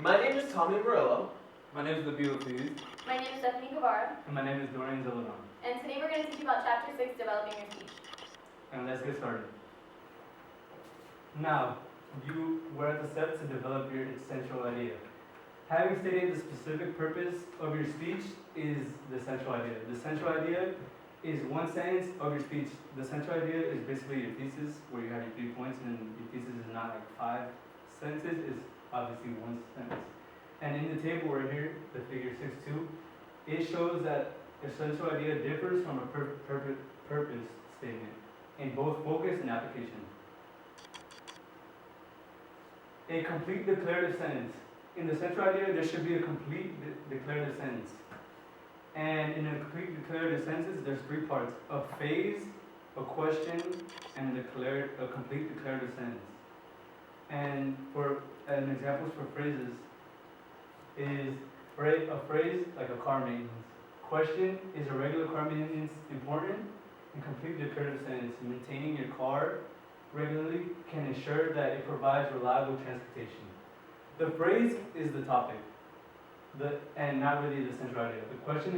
My name is Tommy Murillo. My name is Nabil Afiz. My name is Stephanie Guevara, And my name is Dorian Zeladon. and today we're going to teach you about Chapter 6, Developing Your Speech. And let's get started. Now, you were at the step to develop your central idea. Having stated the specific purpose of your speech is the central idea. The central idea is one sentence of your speech. The central idea is basically your thesis, where you have your 3 points, and your thesis is not like 5 sentences, it's obviously one sentence. And in the table right here, the figure 6.2, it shows that a central idea differs from a purpose statement in both focus and application. A complete declarative sentence. In the central idea, there should be a complete declarative sentence. And in a complete declarative sentence, there's 3 parts: a phase, a question, and a complete declarative sentence. And for examples for phrases is a phrase like a car maintenance. Question, is a regular car maintenance important? And complete declarative sentence, maintaining your car regularly can ensure that it provides reliable transportation. The phrase is the topic, and not really the central idea. The question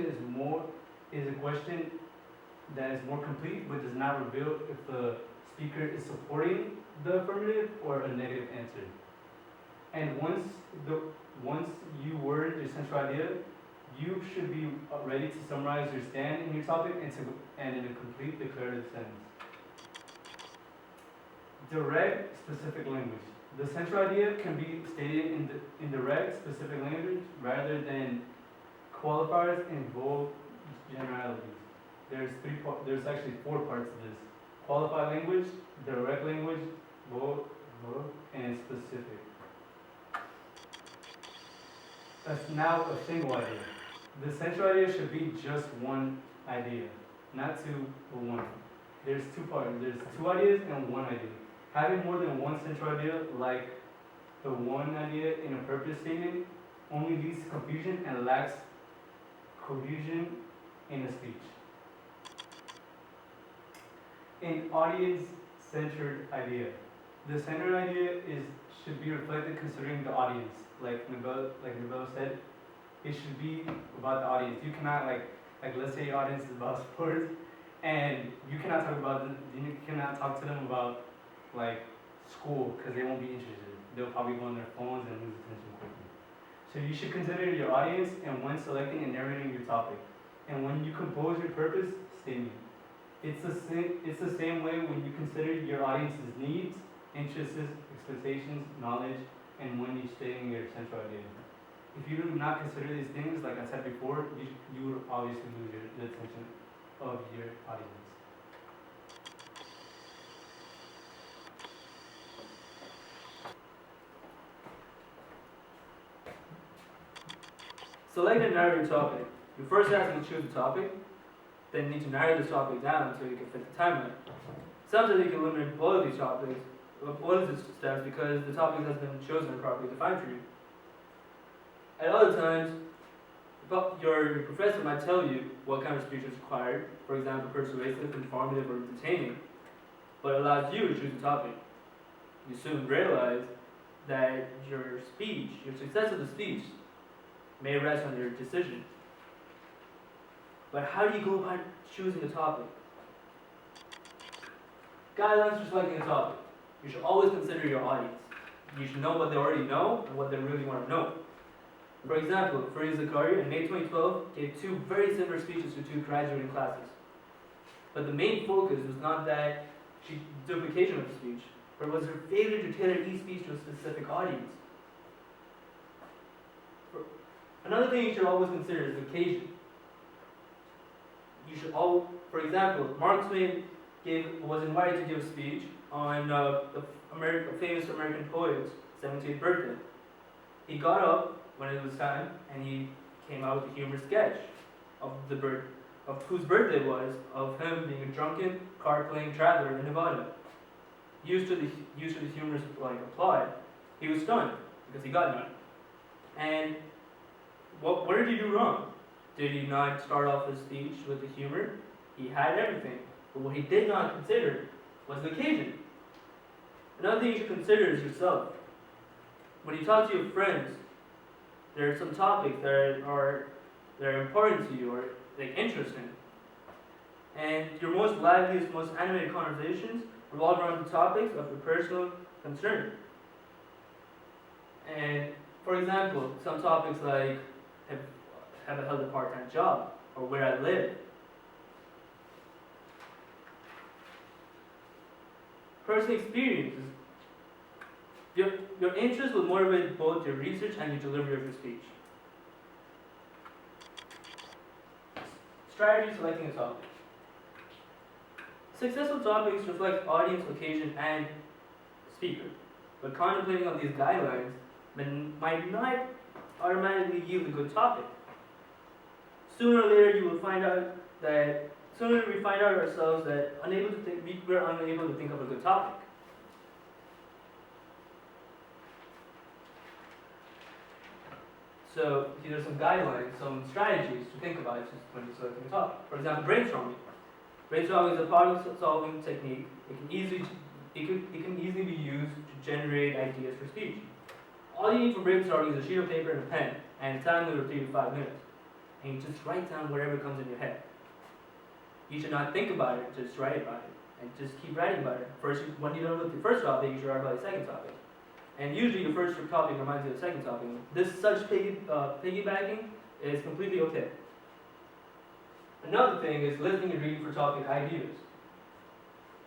is a question that is more complete, but does not reveal if the speaker is supporting the affirmative or a negative answer. And once you word your central idea, you should be ready to summarize your stand in your topic and in a complete declarative sentence. Direct, specific language. The central idea can be stated in direct, specific language rather than qualifiers and bold generalities. There's actually 4 parts to this: qualified language, direct language, bold, and specific. That's now a single idea. The central idea should be just one idea, not 2 or 1. There's 2 parts. There's 2 ideas and 1 idea. Having more than one central idea, like the one idea in a purpose statement, only leads to confusion and lacks cohesion in a speech. An audience-centered idea. The centered idea should be reflected considering the audience. Like Nabel said, it should be about the audience. You cannot let's say your audience is about sports, and you cannot talk to them about like school, because they won't be interested. They'll probably go on their phones and lose attention quickly. So you should consider your audience and when selecting and narrating your topic, and when you compose your purpose statement. It's the same way when you consider your audience's needs, interests, expectations, knowledge, and when you're stating your central idea. If you do not consider these things, like I said before, you would obviously lose the attention of your audience. Select and narrow your topic. You first have to choose a topic, then you need to narrow the topic down until you can fit the timeline. Sometimes you can eliminate both of these topics, both of these steps, because the topic has been chosen and properly defined for you. At other times, your professor might tell you what kind of speech is required, for example, persuasive, informative, or entertaining, but allows you to choose a topic. You soon realize that your success of the speech, may rest on your decision. But how do you go about choosing a topic? Guidelines for selecting a topic. You should always consider your audience. You should know what they already know and what they really want to know. For example, Fareed Zakaria in May 2012 gave 2 very similar speeches to 2 graduating classes. But the main focus was not that duplication of the speech, but it was her failure to tailor each speech to a specific audience. Another thing you should always consider is occasion. For example, Mark Twain was invited to give a speech on the famous American poet's 17th birthday. He got up when it was time, and he came out with a humorous sketch of whose birthday was, of him being a drunken, card-playing traveler in Nevada. Used to the humorous applaud, he was stunned because he got none. And what did he do wrong? Did he not start off his speech with the humor? He had everything. But what he did not consider was the occasion. Another thing you should consider is yourself. When you talk to your friends, there are some topics that are important to you or like interesting. And your most liveliest, most animated conversations revolve around the topics of your personal concern. And for example, some topics like have I held a part-time job or where I live. Personal experiences. Your interest will motivate both your research and your delivery of your speech. Strategy selecting a topic. Successful topics reflect audience, occasion, and speaker, but contemplating on these guidelines might not automatically yield a good topic. Sooner or later, you will find out that sooner we find out ourselves that we're unable to think of a good topic. So here are some guidelines, some strategies to think about when you're selecting a topic. For example, brainstorming. Brainstorming is a problem-solving technique. It can easily be used to generate ideas for speech. All you need for brainstorming is a sheet of paper and a pen, and a time limit of 3 to 5 minutes. And you just write down whatever comes in your head. You should not think about it, just write about it, and just keep writing about it. When you're done with the first topic, you should write about the second topic. And usually the first topic reminds you of the second topic. Such piggybacking is completely okay. Another thing is listening and reading for topic ideas.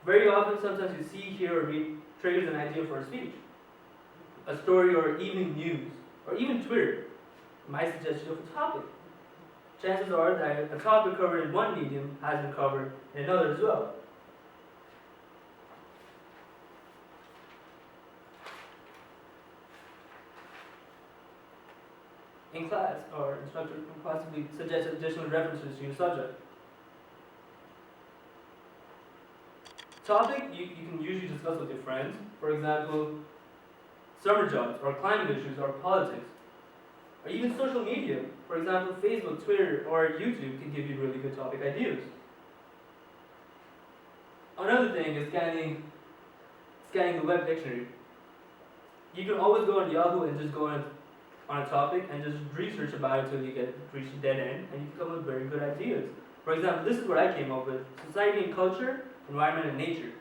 Very often, sometimes you see, hear, or read triggers an idea for a speech. A story or evening news, or even Twitter might suggest you of a topic. Chances are that a topic covered in one medium has been covered in another as well. In class, our instructor can possibly suggest additional references to your subject. Topic you can usually discuss with your friends. For example, summer jobs, or climate issues, or politics, or even social media. For example, Facebook, Twitter, or YouTube can give you really good topic ideas. Another thing is scanning the web dictionary. You can always go on Yahoo and just go on a topic and just research about it until you reach a dead end, and you can come up with very good ideas. For example, this is what I came up with: society and culture, environment and nature.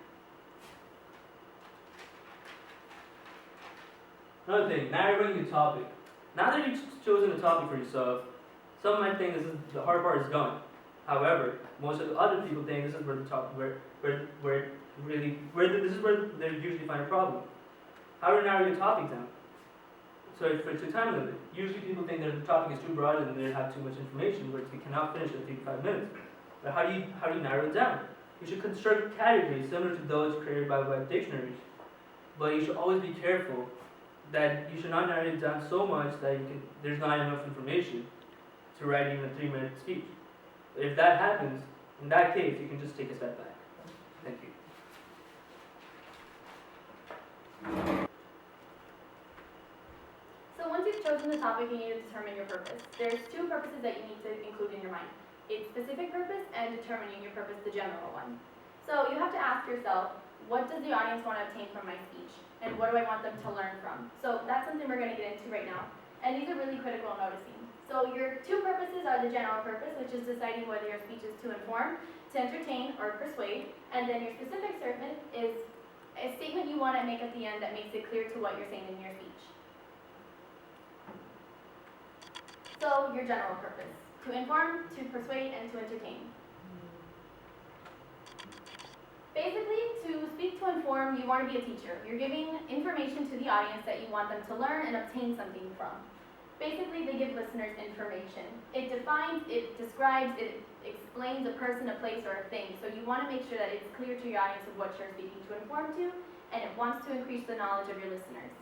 Another thing, narrowing the topic. Now that you've chosen a topic for yourself, some might think the hard part is done. However, most of the other people think this is where they usually find a problem. How to narrow your topic down? So it's a time limit. Usually people think that the topic is too broad and they have too much information, where they cannot finish in 3 to 5 minutes. But how do you narrow it down? You should construct categories similar to those created by web dictionaries. But you should always be careful that you should not narrow it down so much that there's not enough information to write even a 3-minute speech. But if that happens, in that case, you can just take a step back. Thank you. So once you've chosen the topic, you need to determine your purpose. There's 2 purposes that you need to include in your mind. It's specific purpose and determining your purpose, the general one. So you have to ask yourself, what does the audience want to obtain from my speech? And what do I want them to learn from? So that's something we're going to get into right now. And these are really critical noticing. So your 2 purposes are the general purpose, which is deciding whether your speech is to inform, to entertain, or persuade. And then your specific statement is a statement you want to make at the end that makes it clear to what you're saying in your speech. So your general purpose: to inform, to persuade, and to entertain. Basically, to speak to inform, you want to be a teacher. You're giving information to the audience that you want them to learn and obtain something from. Basically, they give listeners information. It defines, it describes, it explains a person, a place, or a thing. So you want to make sure that it's clear to your audience of what you're speaking to inform to, and it wants to increase the knowledge of your listeners.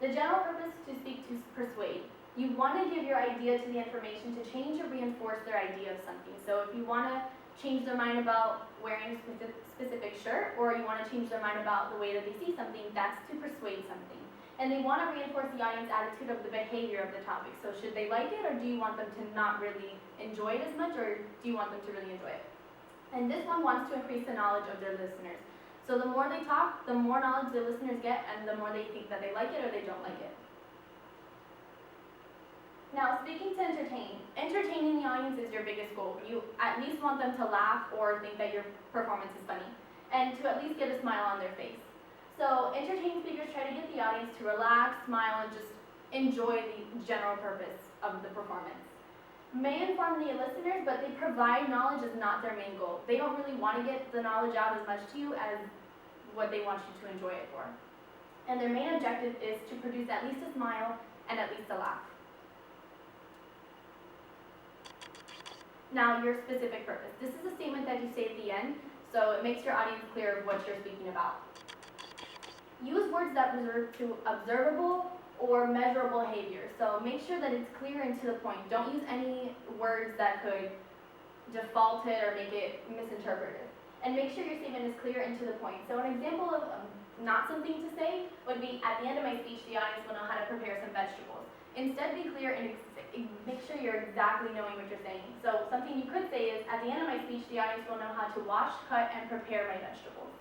The general purpose: to speak to persuade. You want to give your idea to the information to change or reinforce their idea of something. So if you want to change their mind about wearing a specific shirt, or you want to change their mind about the way that they see something, that's to persuade something. And they want to reinforce the audience attitude of the behavior of the topic. So should they like it, or do you want them to not really enjoy it as much, or do you want them to really enjoy it? And this one wants to increase the knowledge of their listeners. So the more they talk, the more knowledge the listeners get, and the more they think that they like it or they don't like it. Now, speaking to entertain, entertaining the audience is your biggest goal. You at least want them to laugh or think that your performance is funny, and to at least get a smile on their face. So entertaining speakers try to get the audience to relax, smile, and just enjoy the general purpose of the performance. May inform the listeners, but they provide knowledge is not their main goal. They don't really want to get the knowledge out as much to you as what they want you to enjoy it for. And their main objective is to produce at least a smile and at least a laugh. Now, your specific purpose. This is a statement that you say at the end, so it makes your audience clear of what you're speaking about. Use words that refer to observable or measurable behavior. So make sure that it's clear and to the point. Don't use any words that could default it or make it misinterpreted. And make sure your statement is clear and to the point. So an example of not something to say would be, at the end of my speech, the audience will know how to prepare some vegetables. Instead, be clear and make sure you're exactly knowing what you're saying. So something you could say is, at the end of my speech, the audience will know how to wash, cut, and prepare my vegetables.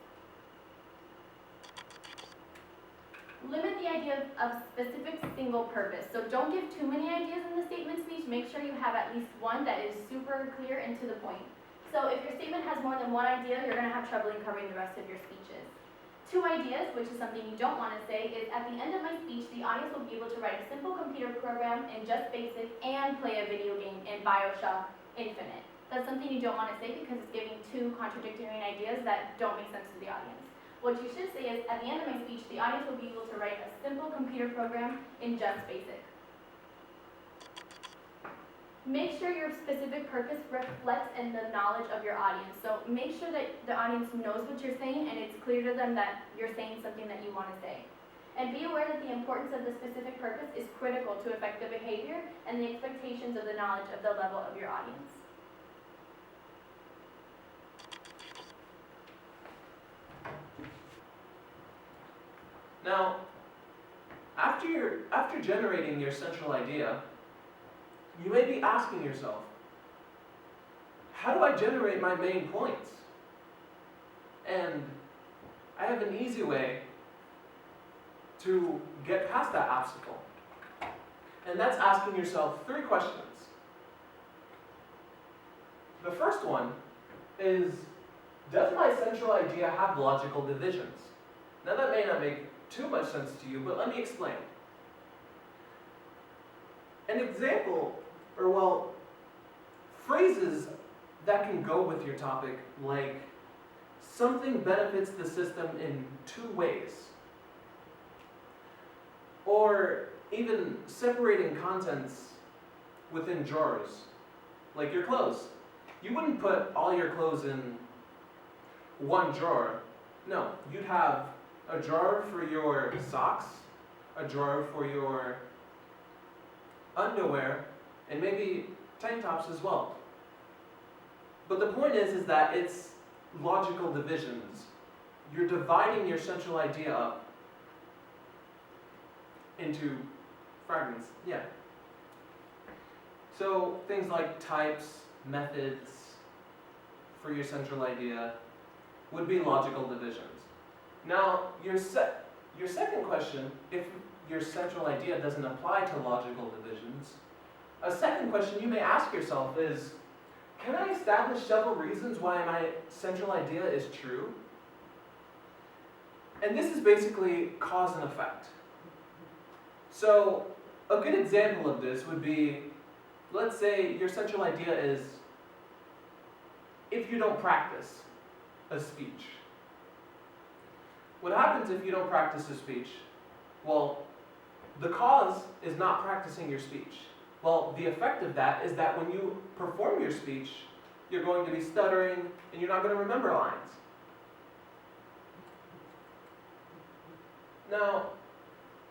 Limit the idea of specific single purpose. So don't give too many ideas in the statement speech. Make sure you have at least one that is super clear and to the point. So if your statement has more than one idea, you're going to have trouble in covering the rest of your speeches. 2 ideas, which is something you don't want to say, is at the end of my speech, the audience will be able to write a simple computer program in Just Basic and play a video game in BioShock Infinite. That's something you don't want to say because it's giving 2 contradictory ideas that don't make sense to the audience. What you should say is, at the end of my speech, the audience will be able to write a simple computer program in Just Basic. Make sure your specific purpose reflects in the knowledge of your audience. So make sure that the audience knows what you're saying and it's clear to them that you're saying something that you want to say. And be aware that the importance of the specific purpose is critical to effective behavior and the expectations of the knowledge of the level of your audience. Now, after generating your central idea, you may be asking yourself, how do I generate my main points? And I have an easy way to get past that obstacle. And that's asking yourself 3 questions. The first one is, does my central idea have logical divisions? Now that may not make too much sense to you, but let me explain. An example, phrases that can go with your topic, like, something benefits the system in 2 ways. Or even separating contents within jars, like your clothes. You wouldn't put all your clothes in one jar. No, you'd have a jar for your socks, a jar for your underwear, and maybe tank tops as well. But the point is that it's logical divisions. You're dividing your central idea up into fragments. Yeah. So things like types, methods for your central idea would be logical divisions. Now, your second question, if your central idea doesn't apply to logical divisions, a second question you may ask yourself is, can I establish several reasons why my central idea is true? And this is basically cause and effect. So, a good example of this would be, let's say your central idea is, if you don't practice a speech. What happens if you don't practice a speech? Well, the cause is not practicing your speech. Well, the effect of that is that when you perform your speech, you're going to be stuttering and you're not going to remember lines. Now,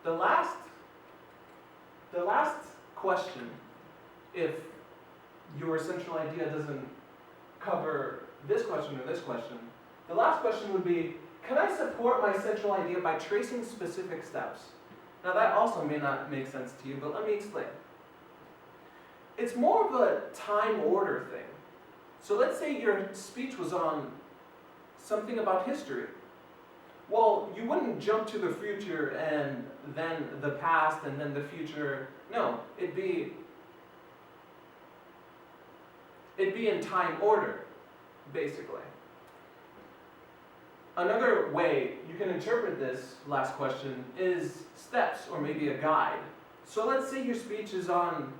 the last question, if your central idea doesn't cover this question or this question, the last question would be, can I support my central idea by tracing specific steps? Now that also may not make sense to you, but let me explain. It's more of a time order thing. So let's say your speech was on something about history. Well, you wouldn't jump to the future and then the past and then the future. No, it'd be in time order, basically. Another way you can interpret this last question is steps or maybe a guide. So let's say your speech is on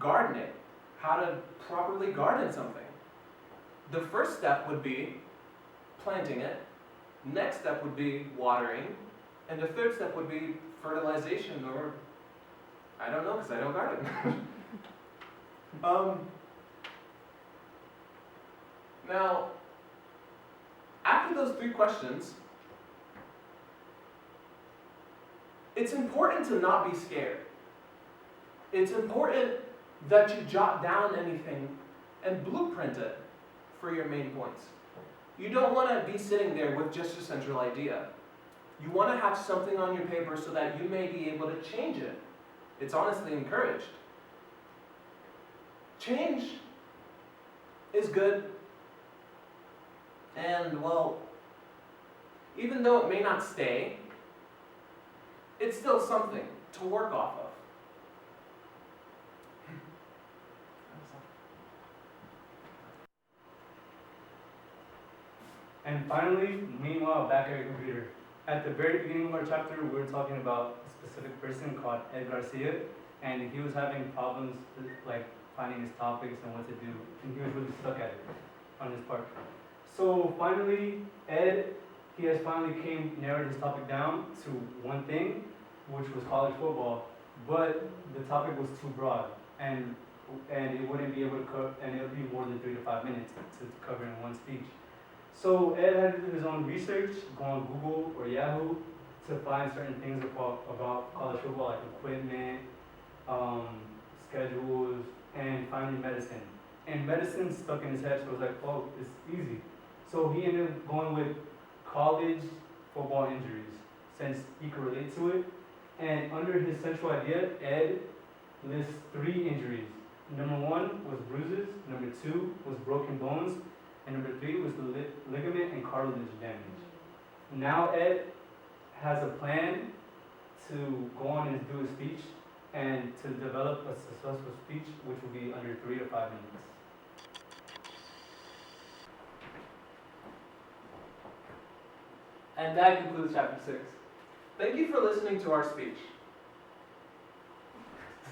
gardening, how to properly garden something. The first step would be planting it. Next step would be watering. And the third step would be fertilization, or I don't know because I don't garden. Now, after those 3 questions, it's important to not be scared. It's important that you jot down anything and blueprint it for your main points. You don't want to be sitting there with just a central idea. You want to have something on your paper so that you may be able to change it. It's honestly encouraged. Change is good. And, well, even though it may not stay, it's still something to work off of. And finally, meanwhile, back at your computer. At the very beginning of our chapter, we were talking about a specific person called Ed Garcia, and he was having problems with, like, finding his topics and what to do, and he was really stuck at it on his part. So finally, Ed, he has finally narrowed his topic down to one thing, which was college football, but the topic was too broad, and it wouldn't be able to cover, and it would be more than 3 to 5 minutes to cover in one speech. So Ed had to do his own research, go on Google or Yahoo to find certain things about college football, like equipment, schedules, and finally medicine. And medicine stuck in his head, so it was like, oh, it's easy. So he ended up going with college football injuries, since he could relate to it. And under his central idea, Ed lists 3 injuries. Number 1 was bruises, number 2 was broken bones, and number 3 was the ligament and cartilage damage. Now Ed has a plan to go on and do a speech and to develop a successful speech, which will be under 3 to 5 minutes. And that concludes chapter 6. Thank you for listening to our speech.